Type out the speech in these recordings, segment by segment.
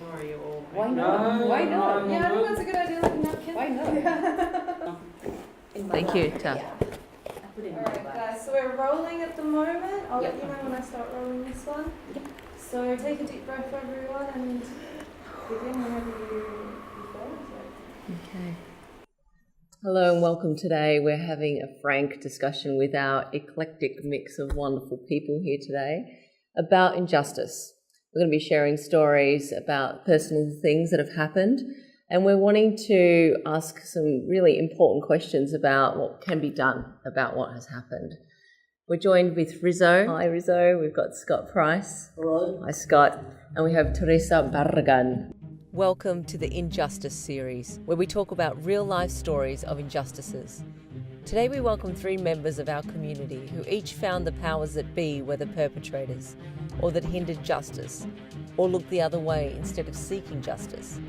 or are you all? Why not? No, Why not? no, Yeah, I think that's a good idea, like a napkin. Why not? Thank you, Ta. Yeah. Alright guys, so we're rolling at the moment. I'll Yep. let you know when I start rolling this one. So take a deep breath everyone and begin whenever you feel. Okay. Hello and welcome. Today we're having a frank discussion with our eclectic mix of wonderful people here today about injustice. We're going to be sharing stories about personal things that have happened, and we're wanting to ask some really important questions about what can be done about what has happened. We're joined with Rizzo. Hi Rizzo. We've got Scott Price. Hello. Hi Scott. And we have Teresa Barragan. Welcome to the Injustice series, where we talk about real-life stories of injustices. Today we welcome 3 members of our community who each found the powers that be were the perpetrators, or that hindered justice, or looked the other way instead of seeking justice.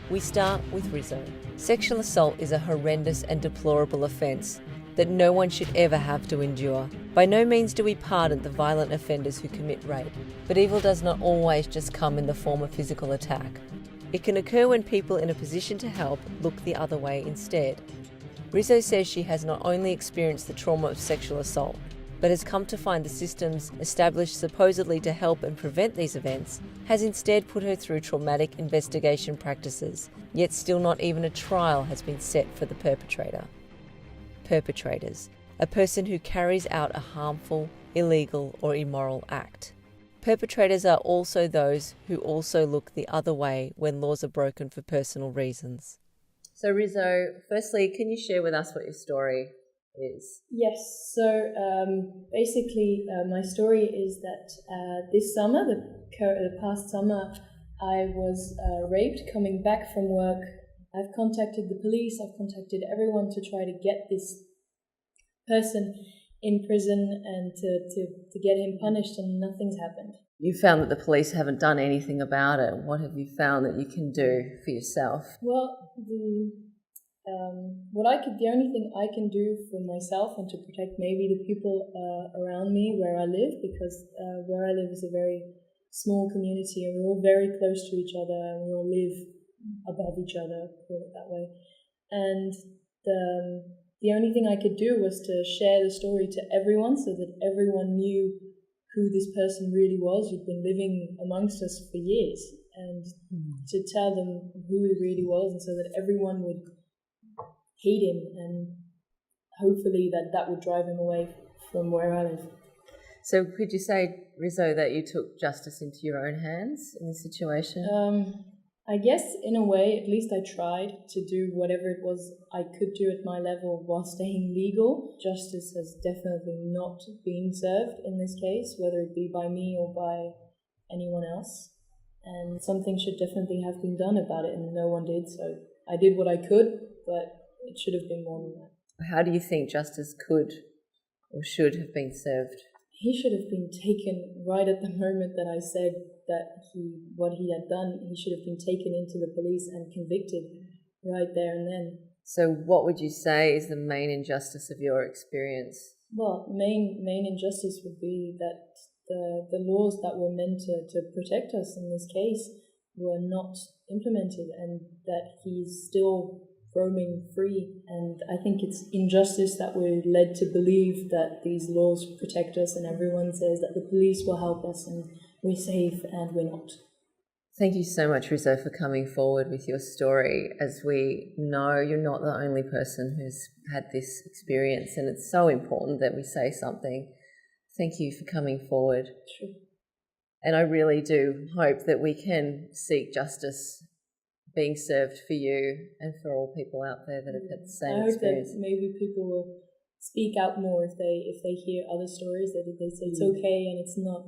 We start with Rizzo. Sexual assault is a horrendous and deplorable offence that no one should ever have to endure. By no means do we pardon the violent offenders who commit rape, but evil does not always just come in the form of physical attack. It can occur when people in a position to help look the other way instead. Rizzo says she has not only experienced the trauma of sexual assault, but has come to find the systems established supposedly to help and prevent these events has instead put her through traumatic investigation practices, yet still not even a trial has been set for the perpetrator. Perpetrators, a person who carries out a harmful, illegal or immoral act. Perpetrators are also those who also look the other way when laws are broken for personal reasons. So Rizzo, firstly, can you share with us what your story is? Yes, so basically my story is that this summer, the past summer, I was raped coming back from work. I've contacted the police, I've contacted everyone to try to get this person in prison and to get him punished, and nothing's happened. You found that the police haven't done anything about it. What have you found that you can do for yourself? Well, the only thing I can do for myself and to protect maybe the people around me where I live, because where I live is a very small community and we're all very close to each other and we all live above each other, put it that way. And the only thing I could do was to share the story to everyone so that everyone knew who this person really was, who'd been living amongst us for years, and to tell them who he really was, and so that everyone would hate him, and hopefully that would drive him away from where I live. So could you say, Rizzo, that you took justice into your own hands in this situation? I guess in a way, at least I tried to do whatever it was I could do at my level while staying legal. Justice has definitely not been served in this case, whether it be by me or by anyone else. And something should definitely have been done about it, and no one did. So I did what I could, but it should have been more than that. How do you think justice could or should have been served? He should have been taken right at the moment that I said that what he had done. He should have been taken into the police and convicted right there and then. So what would you say is the main injustice of your experience? Well, main injustice would be that the laws that were meant to protect us in this case were not implemented, and that he's still roaming free. And I think it's injustice that we're led to believe that these laws protect us, and everyone says that the police will help us and we're safe, and we're not. Thank you so much, Rizzo, for coming forward with your story. As we know, you're not the only person who's had this experience, and it's so important that we say something. Thank you for coming forward. Sure. And I really do hope that we can seek justice being served for you and for all people out there that have had the same experience. I hope that maybe people will speak out more if they hear other stories, that they say it's okay and it's not.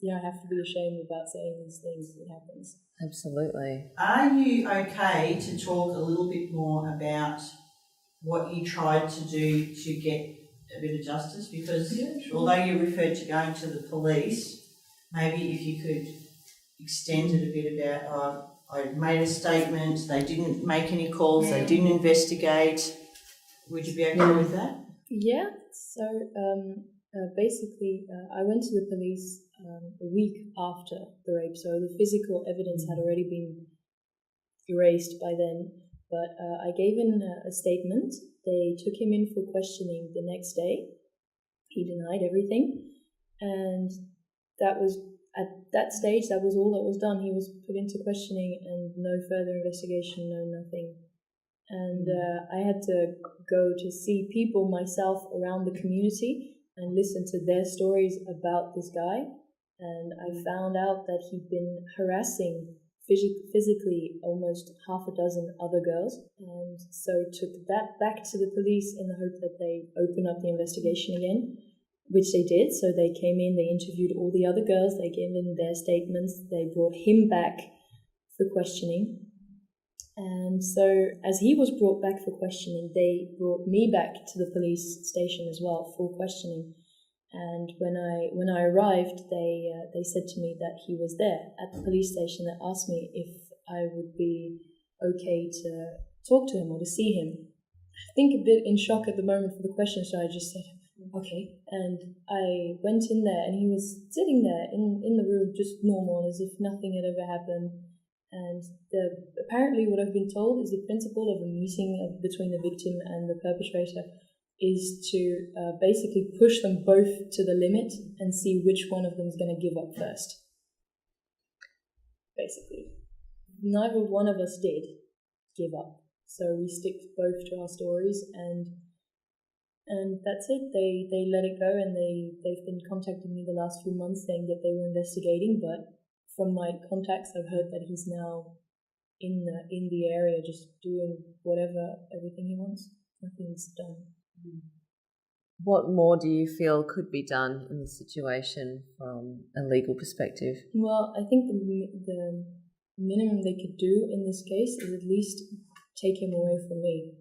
You don't have to be ashamed about saying these things. It happens. Absolutely. Are you okay to talk a little bit more about what you tried to do to get a bit of justice? Because although you referred to going to the police, maybe if you could extend it a bit about, I made a statement, they didn't make any calls, they didn't investigate. Would you be okay with that? Yeah. So basically, I went to the police a week after the rape, so the physical evidence had already been erased by then. But I gave in a statement. They took him in for questioning the next day. He denied everything, and that was at that stage. That was all that was done. He was put into questioning, and no further investigation, no nothing. And I had to go to see people myself around the community and listen to their stories about this guy. And I found out that he'd been harassing physically almost half a dozen other girls, and so took that back to the police in the hope that they open up the investigation again, which they did. So they came in, they interviewed all the other girls, they gave in their statements, they brought him back for questioning. And so as he was brought back for questioning, they brought me back to the police station as well for questioning. And when I arrived, they said to me that he was there at the police station. They asked me if I would be okay to talk to him or to see him. I think a bit in shock at the moment for the question, so I just said, okay. And I went in there, and he was sitting there in the room just normal, as if nothing had ever happened. And apparently what I've been told is the principle of a meeting between the victim and the perpetrator is to basically push them both to the limit and see which one of them is going to give up first. Basically. Neither one of us did give up. So we stick both to our stories, and that's it. They let it go, and they've been contacting me the last few months saying that they were investigating, but from my contacts I've heard that he's now in the area just doing everything he wants. Nothing's done. What more do you feel could be done in this situation from a legal perspective? Well, I think the minimum they could do in this case is at least take him away from me.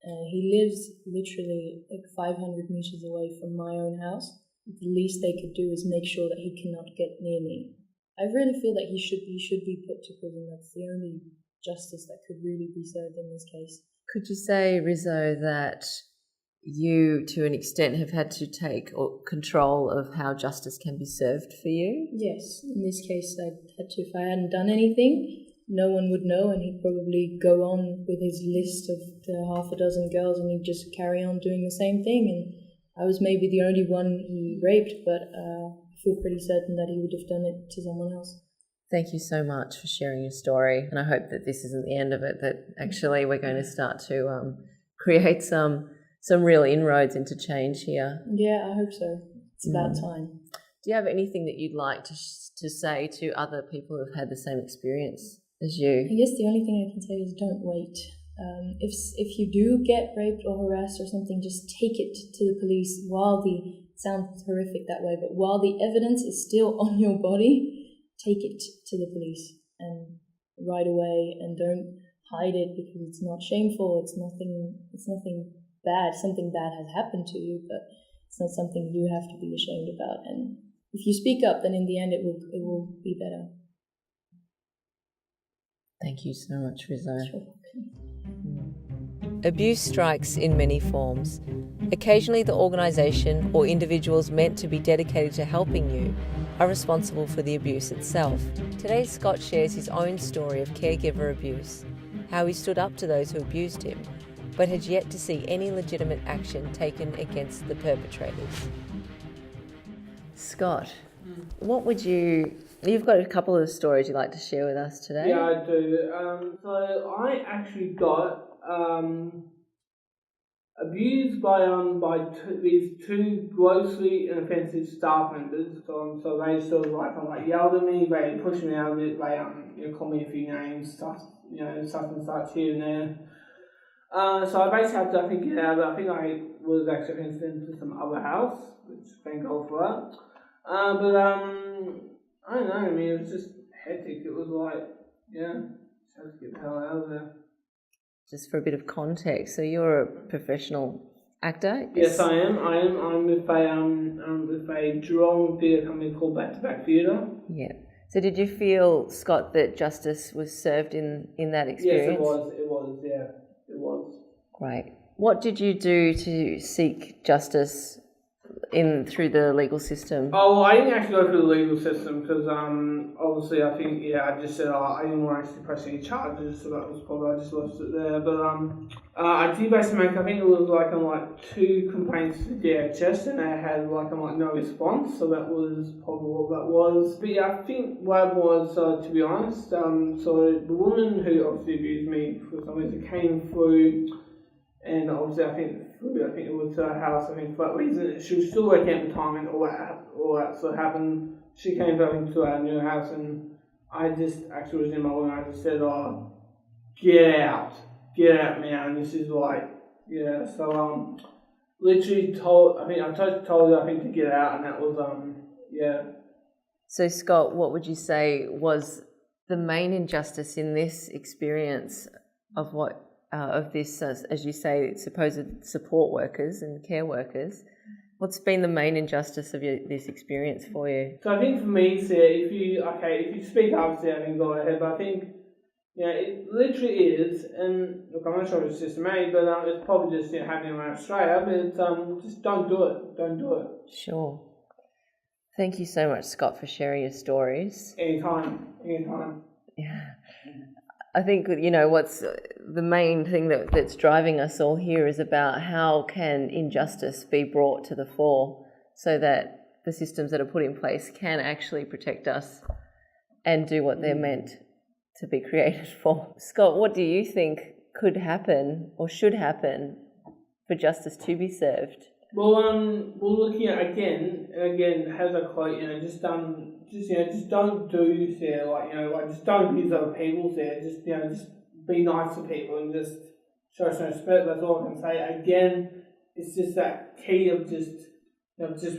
He lives literally like 500 meters away from my own house. The least they could do is make sure that he cannot get near me. I really feel that he should be put to prison. That's the only justice that could really be served in this case. Could you say, Rizzo, that you, to an extent, have had to take control of how justice can be served for you? Yes, in this case I had to. If I hadn't done anything, no one would know, and he'd probably go on with his list of the half a dozen girls, and he'd just carry on doing the same thing. And I was maybe the only one he raped, but I feel pretty certain that he would have done it to someone else. Thank you so much for sharing your story, and I hope that this isn't the end of it, that actually we're going to start to create some real inroads into change here. Yeah, I hope so. It's about time. Do you have anything that you'd like to say to other people who've had the same experience as you? I guess the only thing I can say is don't wait. If you do get raped or harassed or something, just take it to the police it sounds horrific that way, but while the evidence is still on your body, take it to the police and right away, and don't hide it, because it's not shameful, it's nothing bad. Something bad has happened to you, but it's not something you have to be ashamed about. And if you speak up, then in the end it will be better. Thank you so much, Rizzo. Sure. Abuse strikes in many forms. Occasionally the organisation or individuals meant to be dedicated to helping you are responsible for the abuse itself. Today Scott shares his own story of caregiver abuse, how he stood up to those who abused him, but had yet to see any legitimate action taken against the perpetrators. Scott, you've got a couple of stories you'd like to share with us today? Yeah, I do. So I actually got abused by these two grossly inoffensive staff members. So they sort of yelled at me, they pushed me out of it, they called me a few names, such and such here and there. So I basically had to get out of it. I think I was actually sent to some other house, which thank God for that. But I don't know, I mean, it was just hectic. It was just had to get the hell out of there. Just for a bit of context, so you're a professional actor? Yes, I am. I'm with a Geelong theatre company called Back to Back Theatre. Yeah. So did you feel, Scott, that justice was served in that experience? Yes, it was. Yeah, it was. Great. What did you do to seek justice through the legal system? Oh, well, I didn't actually go through the legal system because obviously I think I just said I didn't want to actually press any charges, so that was probably I just left it there. But I did basically make, I think it was like 2 complaints to the DHS, and they had no response, so that was probably what that was. But yeah, I think what it was, to be honest, so the woman who obviously abused me for some reason came through. And obviously, I think it was her house. I think for that reason, she was still working at the time, and all that sort of happened. She came back into our new house, and I just actually was in my room. And I just said, "Oh, get out now!" And this is So literally told. I told her to get out, and that was So Scott, what would you say was the main injustice in this experience of what? Of this, as you say, supposed support workers and care workers. What's been the main injustice of this experience for you? So I think for me, if you speak up, I think go ahead. But I think, it literally is, and look, I'm not sure if it's just me, but it's probably just happening around Australia. But it's just don't do it. Don't do it. Sure. Thank you so much, Scott, for sharing your stories. Anytime. Yeah. I think, what's the main thing that's driving us all here is about how can injustice be brought to the fore so that the systems that are put in place can actually protect us and do what they're meant to be created for. Scott, what do you think could happen or should happen for justice to be served? Well, we're looking at again has a quote, just don't do just don't use other people's just be nice to people and just show some respect. That's all I can say. Again, it's just that key of just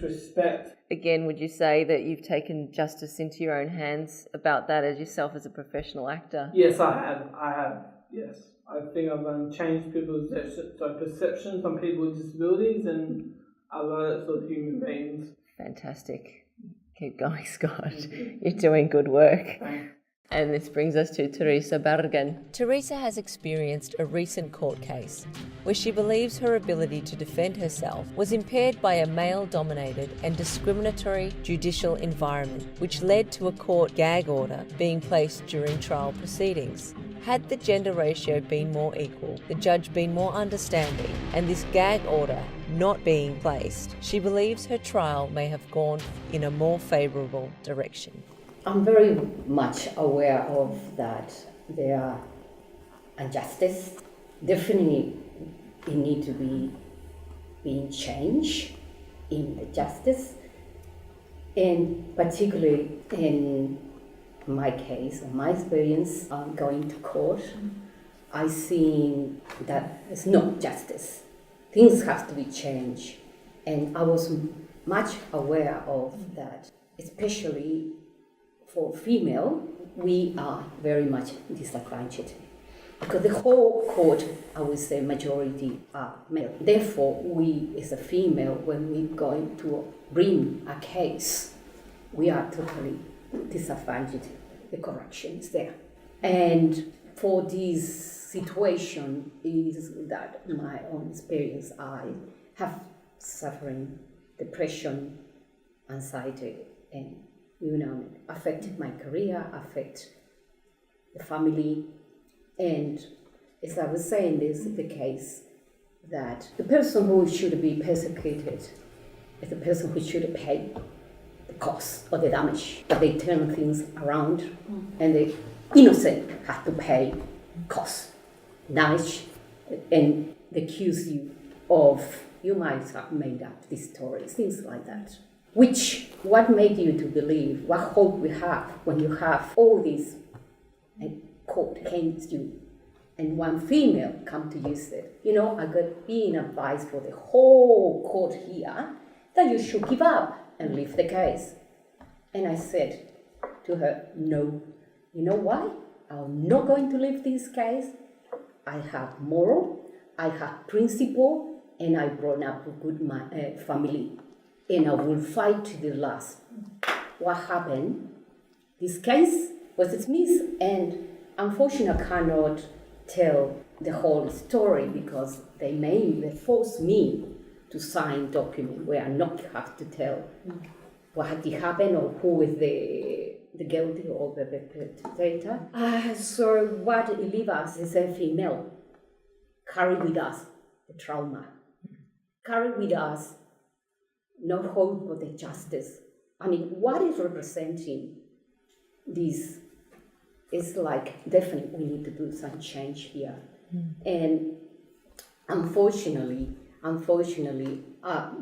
respect. Again, would you say that you've taken justice into your own hands about that as yourself as a professional actor? Yes, I have. Yes. I think I've changed people's perceptions on people with disabilities and other sort of human beings. Fantastic. Keep going, Scott. You're doing good work. Thanks. And this brings us to Teresa Barragan. Teresa has experienced a recent court case where she believes her ability to defend herself was impaired by a male-dominated and discriminatory judicial environment, which led to a court gag order being placed during trial proceedings. Had the gender ratio been more equal, the judge been more understanding, and this gag order not being placed, she believes her trial may have gone in a more favourable direction. I'm very much aware of that there are injustice. Definitely it needs to be being changed in the justice, and particularly in my case, or my experience going to court, I seen that it's not justice. Things have to be changed, and I was much aware of that, especially for female, we are very much disadvantaged because the whole court, I would say, majority are male. Therefore, we as a female, when we're going to bring a case, we are totally disadvantaged. The corruption is there. And for this situation is that my own experience, I have suffering depression, anxiety, and affected my career, affect the family. And as I was saying, this is the case that the person who should be persecuted is the person who should pay the cost or the damage. But they turn things around and the innocent have to pay cost, damage, and they accuse you of, you might have made up these stories, things like that. What made you to believe, what hope we have when you have all these court against you and one female come to you said, I got being advice for the whole court here that you should give up and leave the case. And I said to her, no, you know why? I'm not going to leave this case. I have moral, I have principle, and I brought up a good family. And I will fight to the last. What happened? This case was dismissed, and unfortunately I cannot tell the whole story because they forced me to sign document where I not have to tell what had happened or who is the guilty or the perpetrator. So what it leaves us is a female, carry with us the trauma, carry with us no hope for the justice. I mean, what is representing this is like, definitely we need to do some change here. And unfortunately,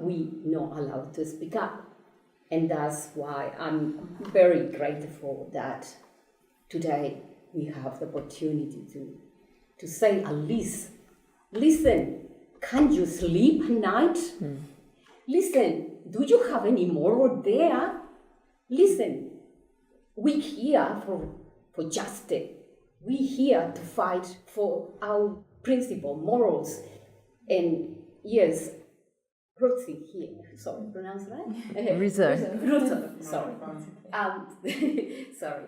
we not allowed to speak up. And that's why I'm very grateful that today we have the opportunity to say at least, listen, can you sleep at night? Listen, do you have any moral there? Listen, we're here for justice. We're here to fight for our principle, morals. And yes, Rosie here, sorry, pronounce right? Rizzo, sorry. Sorry.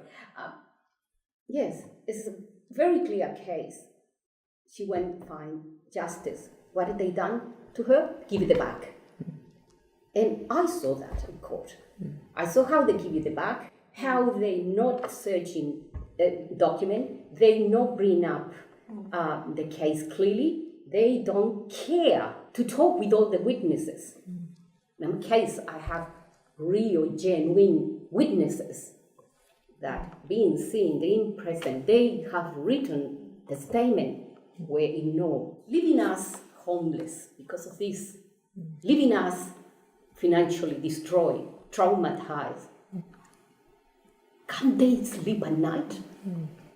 Yes, it's a very clear case. She went to find justice. What had they done to her? Give it back. And I saw that in court. I saw how they give it back, how they not searching a document, they not bring up the case clearly, they don't care to talk with all the witnesses. In my case, I have real, genuine witnesses that being seen, being present, they have written the statement where ignored, leaving us homeless because of this, leaving us financially destroyed, traumatized. Can they sleep at night?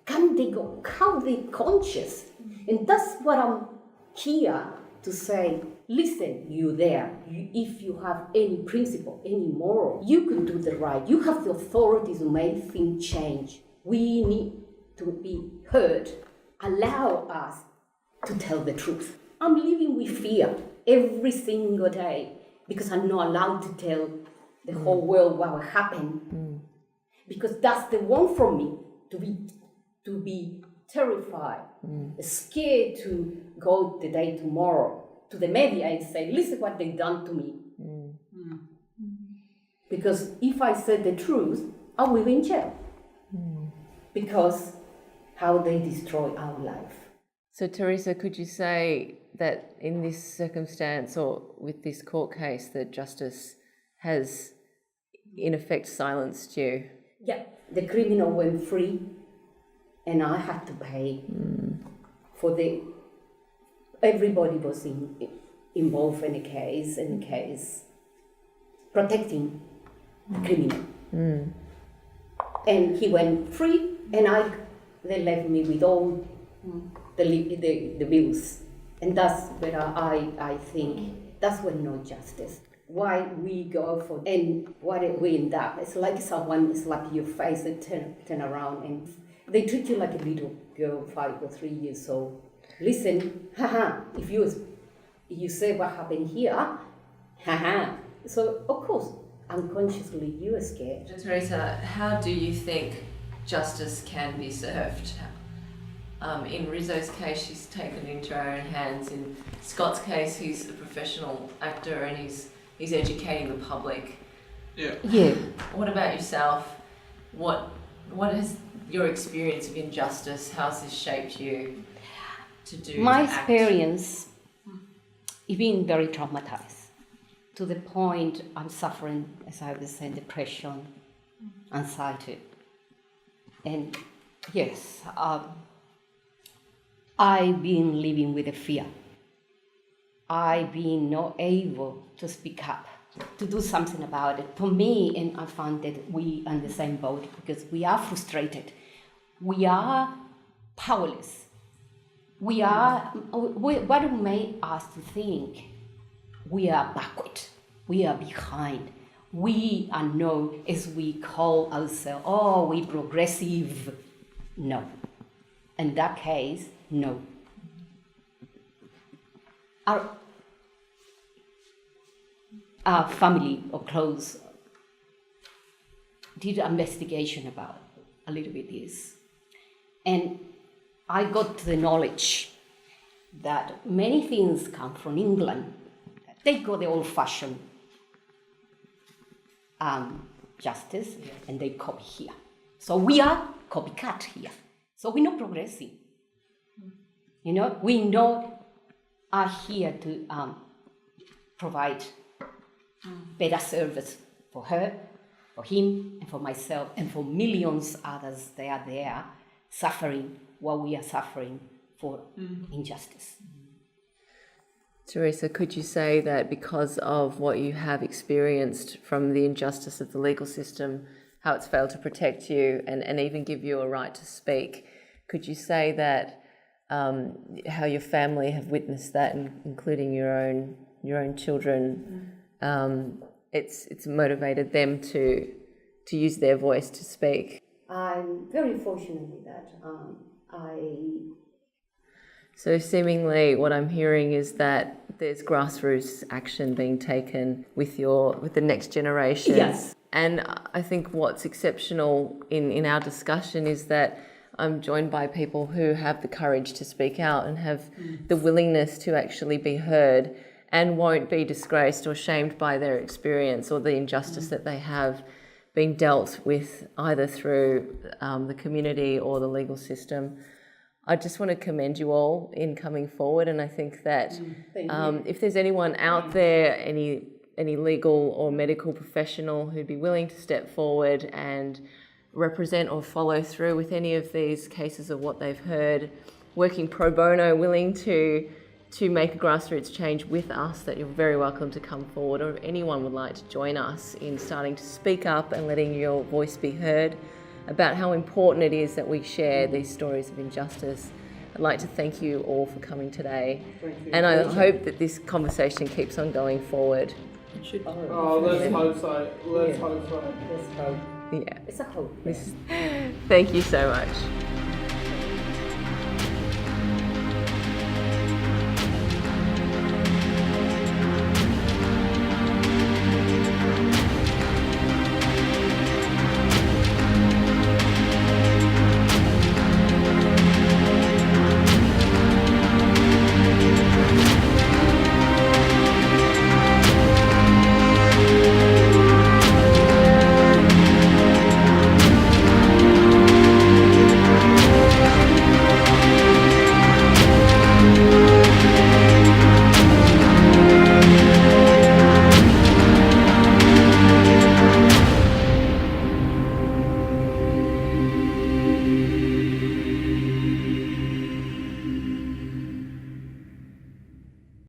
Can they go? How they conscious? And that's what I'm here to say. Listen, you there. If you have any principle, any moral, you can do the right. You have the authority to make things change. We need to be heard. Allow us to tell the truth. I'm living with fear every single day because I'm not allowed to tell the whole world what happened. Because that's the one from me, to be terrified, scared to go the day tomorrow to the media and say, listen what they done to me. Because if I said the truth, I will be in jail. Because how they destroy our life. So Teresa, could you say that in this circumstance or with this court case that justice has in effect silenced you? Yeah, the criminal went free and I had to pay for everybody was involved in the case, protecting the criminal. And he went free and they left me with all the bills. And that's where I think that's when no justice. Why we go for, and what we end up, it's like someone slap your face and turn around and they treat you like a little girl, 5 or 3 years old. Listen, if you say what happened here, so of course, unconsciously you are scared. Teresa, how do you think justice can be served? In Rizzo's case, she's taken it into her own hands. In Scott's case, he's a professional actor and he's educating the public. Yeah. What about yourself? What has your experience of injustice, how's this shaped you My to act? experience is being very traumatized to the point I'm suffering, as I was saying, depression, anxiety. And yes, I've been living with a fear. I've been not able to speak up, to do something about it. For me, and I found that we are in the same boat because we are frustrated. We are powerless. What made us to think we are backward, we are behind. We are no, as we call ourselves, we progressive. No. In that case, no. Our family or close did an investigation about a little bit this. And I got to the knowledge that many things come from England. They go the old-fashioned justice, and they copy here. So we are copycat here. So we're not progressing. You know, we not are here to provide better service for her, for him, and for myself, and for millions others that are there suffering what we are suffering for injustice. Teresa, could you say that because of what you have experienced from the injustice of the legal system, how it's failed to protect you and even give you a right to speak, could you say that how your family have witnessed that, including your own children, it's motivated them to use their voice to speak? I'm very fortunate that So seemingly what I'm hearing is that there's grassroots action being taken with the next generation. Yes. And I think what's exceptional in our discussion is that I'm joined by people who have the courage to speak out and have the willingness to actually be heard and won't be disgraced or shamed by their experience or the injustice that they have been dealt with either through the community or the legal system. I just want to commend you all in coming forward, and I think that if there's anyone out there, any legal or medical professional who'd be willing to step forward and represent or follow through with any of these cases of what they've heard, working pro bono, willing to make a grassroots change with us, that you're very welcome to come forward, or if anyone would like to join us in starting to speak up and letting your voice be heard about how important it is that we share these stories of injustice. I'd like to thank you all for coming today. And I hope that this conversation keeps on going forward. It should be. Oh, let's hope so. Let's hope so. let's hope. Yeah. It's a hope. Thank you so much.